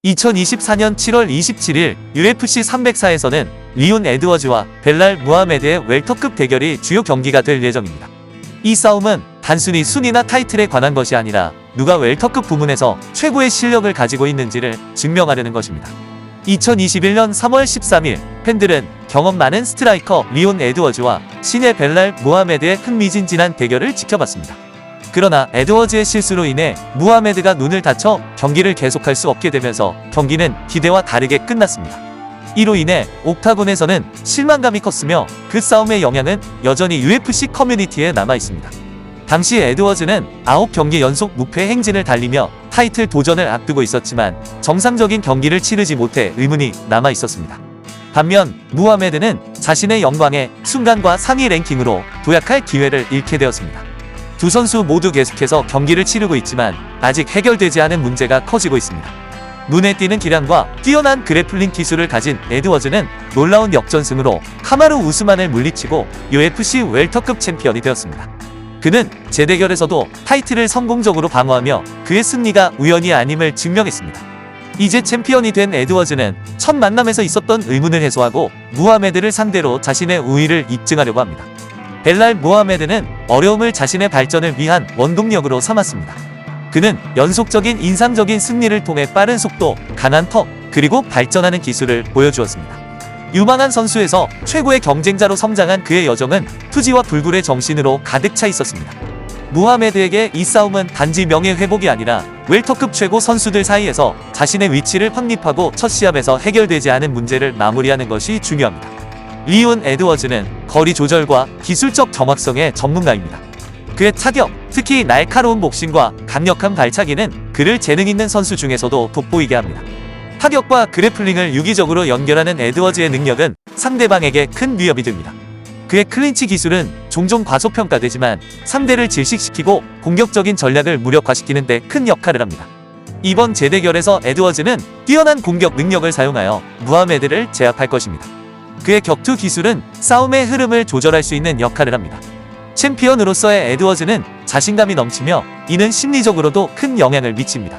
2024년 7월 27일 UFC 304에서는 리온 에드워즈와 벨랄 무하메드의 웰터급 대결이 주요 경기가 될 예정입니다. 이 싸움은 단순히 순위나 타이틀에 관한 것이 아니라 누가 웰터급 부문에서 최고의 실력을 가지고 있는지를 증명하려는 것입니다. 2021년 3월 13일 팬들은 경험 많은 스트라이커 리온 에드워즈와 신예 벨랄 무하메드의 흥미진진한 대결을 지켜봤습니다. 그러나 에드워즈의 실수로 인해 무하메드가 눈을 다쳐 경기를 계속할 수 없게 되면서 경기는 기대와 다르게 끝났습니다. 이로 인해 옥타곤에서는 실망감이 컸으며 그 싸움의 영향은 여전히 UFC 커뮤니티에 남아있습니다. 당시 에드워즈는 9경기 연속 무패 행진을 달리며 타이틀 도전을 앞두고 있었지만 정상적인 경기를 치르지 못해 의문이 남아있었습니다. 반면 무하메드는 자신의 영광의 순간과 상위 랭킹으로 도약할 기회를 잃게 되었습니다. 두 선수 모두 계속해서 경기를 치르고 있지만 아직 해결되지 않은 문제가 커지고 있습니다. 눈에 띄는 기량과 뛰어난 그래플링 기술을 가진 에드워즈는 놀라운 역전승으로 카마루 우스만을 물리치고 UFC 웰터급 챔피언이 되었습니다. 그는 재대결에서도 타이틀을 성공적으로 방어하며 그의 승리가 우연이 아님을 증명했습니다. 이제 챔피언이 된 에드워즈는 첫 만남에서 있었던 의문을 해소하고 무하메드를 상대로 자신의 우위를 입증하려고 합니다. 벨랄 무하메드는 어려움을 자신의 발전을 위한 원동력으로 삼았습니다. 그는 연속적인 인상적인 승리를 통해 빠른 속도, 강한 턱, 그리고 발전하는 기술을 보여주었습니다. 유망한 선수에서 최고의 경쟁자로 성장한 그의 여정은 투지와 불굴의 정신으로 가득 차 있었습니다. 무하메드에게 이 싸움은 단지 명예 회복이 아니라 웰터급 최고 선수들 사이에서 자신의 위치를 확립하고 첫 시합에서 해결되지 않은 문제를 마무리하는 것이 중요합니다. 리온 에드워즈는 거리 조절과 기술적 정확성의 전문가입니다. 그의 타격, 특히 날카로운 복싱과 강력한 발차기는 그를 재능 있는 선수 중에서도 돋보이게 합니다. 타격과 그래플링을 유기적으로 연결하는 에드워즈의 능력은 상대방에게 큰 위협이 됩니다. 그의 클린치 기술은 종종 과소평가되지만 상대를 질식시키고 공격적인 전략을 무력화시키는 데 큰 역할을 합니다. 이번 재대결에서 에드워즈는 뛰어난 공격 능력을 사용하여 무하메드를 제압할 것입니다. 그의 격투 기술은 싸움의 흐름을 조절할 수 있는 역할을 합니다. 챔피언으로서의 에드워즈는 자신감이 넘치며 이는 심리적으로도 큰 영향을 미칩니다.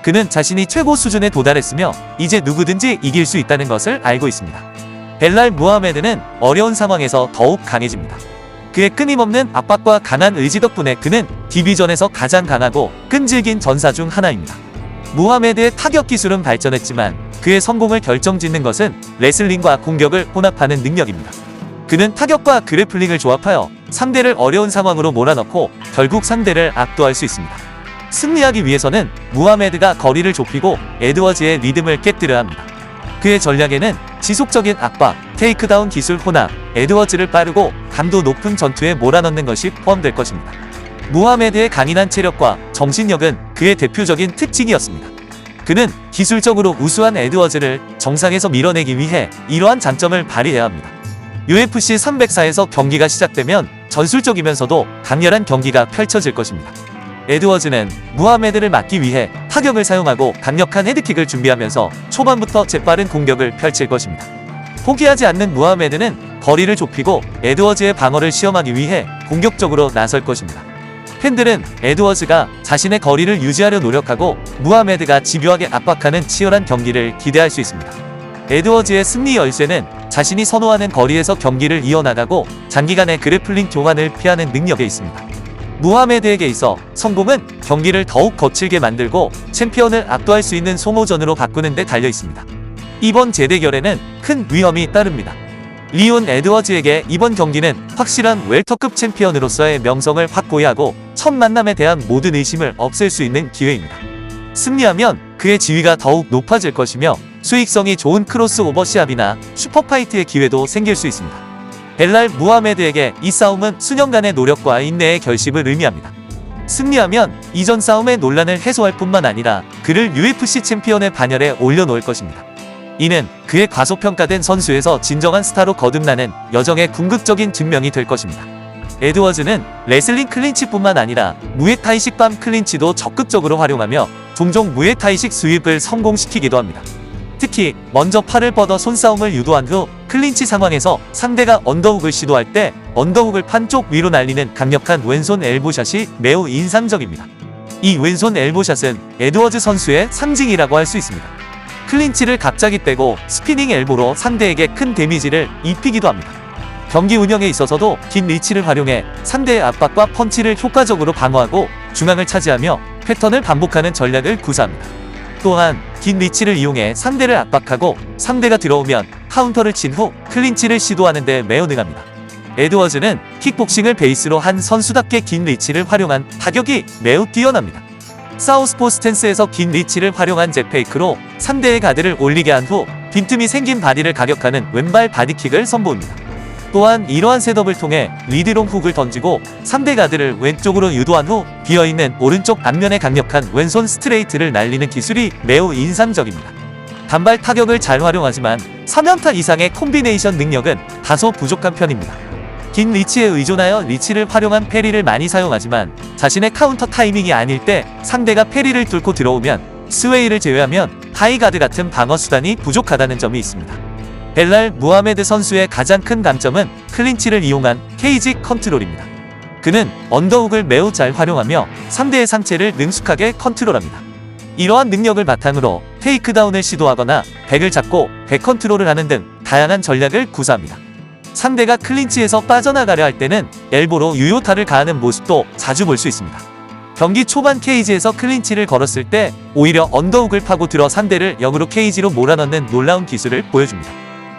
그는 자신이 최고 수준에 도달했으며 이제 누구든지 이길 수 있다는 것을 알고 있습니다. 벨랄 무하메드는 어려운 상황에서 더욱 강해집니다. 그의 끊임없는 압박과 강한 의지 덕분에 그는 디비전에서 가장 강하고 끈질긴 전사 중 하나입니다. 무하메드의 타격 기술은 발전했지만 그의 성공을 결정짓는 것은 레슬링과 공격을 혼합하는 능력입니다. 그는 타격과 그래플링을 조합하여 상대를 어려운 상황으로 몰아넣고 결국 상대를 압도할 수 있습니다. 승리하기 위해서는 무하메드가 거리를 좁히고 에드워즈의 리듬을 깨뜨려야 합니다. 그의 전략에는 지속적인 압박, 테이크다운 기술 혼합, 에드워즈를 빠르고 강도 높은 전투에 몰아넣는 것이 포함될 것입니다. 무하메드의 강인한 체력과 정신력은 그의 대표적인 특징이었습니다. 그는 기술적으로 우수한 에드워즈를 정상에서 밀어내기 위해 이러한 장점을 발휘해야 합니다. UFC 304에서 경기가 시작되면 전술적이면서도 강렬한 경기가 펼쳐질 것입니다. 에드워즈는 무하메드를 막기 위해 타격을 사용하고 강력한 헤드킥을 준비하면서 초반부터 재빠른 공격을 펼칠 것입니다. 포기하지 않는 무하메드는 거리를 좁히고 에드워즈의 방어를 시험하기 위해 공격적으로 나설 것입니다. 팬들은 에드워즈가 자신의 거리를 유지하려 노력하고 무하메드가 집요하게 압박하는 치열한 경기를 기대할 수 있습니다. 에드워즈의 승리 열쇠는 자신이 선호하는 거리에서 경기를 이어나가고 장기간의 그래플링 교환을 피하는 능력에 있습니다. 무하메드에게 있어 성공은 경기를 더욱 거칠게 만들고 챔피언을 압도할 수 있는 소모전으로 바꾸는 데 달려 있습니다. 이번 재대결에는 큰 위험이 따릅니다. 리온 에드워즈에게 이번 경기는 확실한 웰터급 챔피언으로서의 명성을 확고히 하고 첫 만남에 대한 모든 의심을 없앨 수 있는 기회입니다. 승리하면 그의 지위가 더욱 높아질 것이며 수익성이 좋은 크로스오버 시합이나 슈퍼파이트의 기회도 생길 수 있습니다. 벨랄 무하메드에게 이 싸움은 수년간의 노력과 인내의 결실을 의미합니다. 승리하면 이전 싸움의 논란을 해소할 뿐만 아니라 그를 UFC 챔피언의 반열에 올려놓을 것입니다. 이는 그의 과소평가된 선수에서 진정한 스타로 거듭나는 여정의 궁극적인 증명이 될 것입니다. 에드워즈는 레슬링 클린치뿐만 아니라 무에타이식 밤 클린치도 적극적으로 활용하며 종종 무에타이식 스윕을 성공시키기도 합니다. 특히 먼저 팔을 뻗어 손싸움을 유도한 후 클린치 상황에서 상대가 언더훅을 시도할 때 언더훅을 판 쪽 위로 날리는 강력한 왼손 엘보샷이 매우 인상적입니다. 이 왼손 엘보샷은 에드워즈 선수의 상징이라고 할 수 있습니다. 클린치를 갑자기 빼고 스피닝 엘보로 상대에게 큰 데미지를 입히기도 합니다. 경기 운영에 있어서도 긴 리치를 활용해 상대의 압박과 펀치를 효과적으로 방어하고 중앙을 차지하며 패턴을 반복하는 전략을 구사합니다. 또한 긴 리치를 이용해 상대를 압박하고 상대가 들어오면 카운터를 친 후 클린치를 시도하는 데 매우 능합니다. 에드워즈는 킥복싱을 베이스로 한 선수답게 긴 리치를 활용한 타격이 매우 뛰어납니다. 사우스포 스탠스에서 긴 리치를 활용한 잭페이크로 상대의 가드를 올리게 한 후 빈틈이 생긴 바디를 가격하는 왼발 바디킥을 선보입니다. 또한 이러한 셋업을 통해 리드롱 훅을 던지고 상대 가드를 왼쪽으로 유도한 후 비어있는 오른쪽 앞면에 강력한 왼손 스트레이트를 날리는 기술이 매우 인상적입니다. 단발 타격을 잘 활용하지만 3연타 이상의 콤비네이션 능력은 다소 부족한 편입니다. 긴 리치에 의존하여 리치를 활용한 패리를 많이 사용하지만 자신의 카운터 타이밍이 아닐 때 상대가 패리를 뚫고 들어오면 스웨이를 제외하면 하이가드 같은 방어 수단이 부족하다는 점이 있습니다. 벨랄 무하메드 선수의 가장 큰 강점은 클린치를 이용한 케이지 컨트롤입니다. 그는 언더훅을 매우 잘 활용하며 상대의 상체를 능숙하게 컨트롤합니다. 이러한 능력을 바탕으로 테이크다운을 시도하거나 백을 잡고 백 컨트롤을 하는 등 다양한 전략을 구사합니다. 상대가 클린치에서 빠져나가려 할 때는 엘보로 유효타를 가하는 모습도 자주 볼 수 있습니다. 경기 초반 케이지에서 클린치를 걸었을 때 오히려 언더훅을 파고 들어 상대를 역으로 케이지로 몰아넣는 놀라운 기술을 보여줍니다.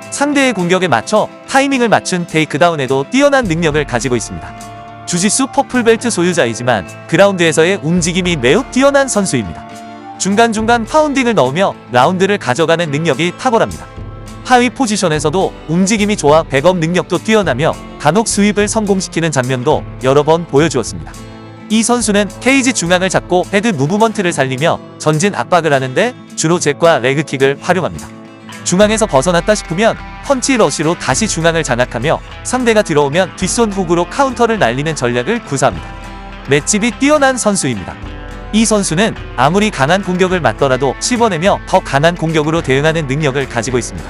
상대의 공격에 맞춰 타이밍을 맞춘 테이크다운에도 뛰어난 능력을 가지고 있습니다. 주짓수 퍼플벨트 소유자이지만 그라운드에서의 움직임이 매우 뛰어난 선수입니다. 중간중간 파운딩을 넣으며 라운드를 가져가는 능력이 탁월합니다. 하위 포지션에서도 움직임이 좋아 백업 능력도 뛰어나며 간혹 스윕을 성공시키는 장면도 여러 번 보여주었습니다. 이 선수는 케이지 중앙을 잡고 헤드 무브먼트를 살리며 전진 압박을 하는데 주로 잽과 레그킥을 활용합니다. 중앙에서 벗어났다 싶으면 펀치 러쉬로 다시 중앙을 장악하며 상대가 들어오면 뒷손 훅으로 카운터를 날리는 전략을 구사합니다. 맷집이 뛰어난 선수입니다. 이 선수는 아무리 강한 공격을 맞더라도 씹어내며 더 강한 공격으로 대응하는 능력을 가지고 있습니다.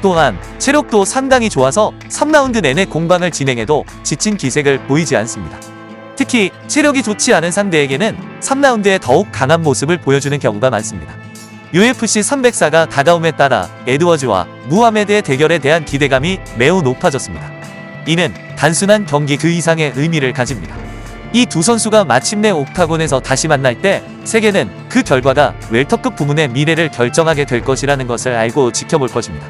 또한 체력도 상당히 좋아서 3라운드 내내 공방을 진행해도 지친 기색을 보이지 않습니다. 특히 체력이 좋지 않은 상대에게는 3라운드에 더욱 강한 모습을 보여주는 경우가 많습니다. UFC 304가 다가옴에 따라 에드워즈와 무하메드의 대결에 대한 기대감이 매우 높아졌습니다. 이는 단순한 경기 그 이상의 의미를 가집니다. 이 두 선수가 마침내 옥타곤에서 다시 만날 때 세계는 그 결과가 웰터급 부문의 미래를 결정하게 될 것이라는 것을 알고 지켜볼 것입니다.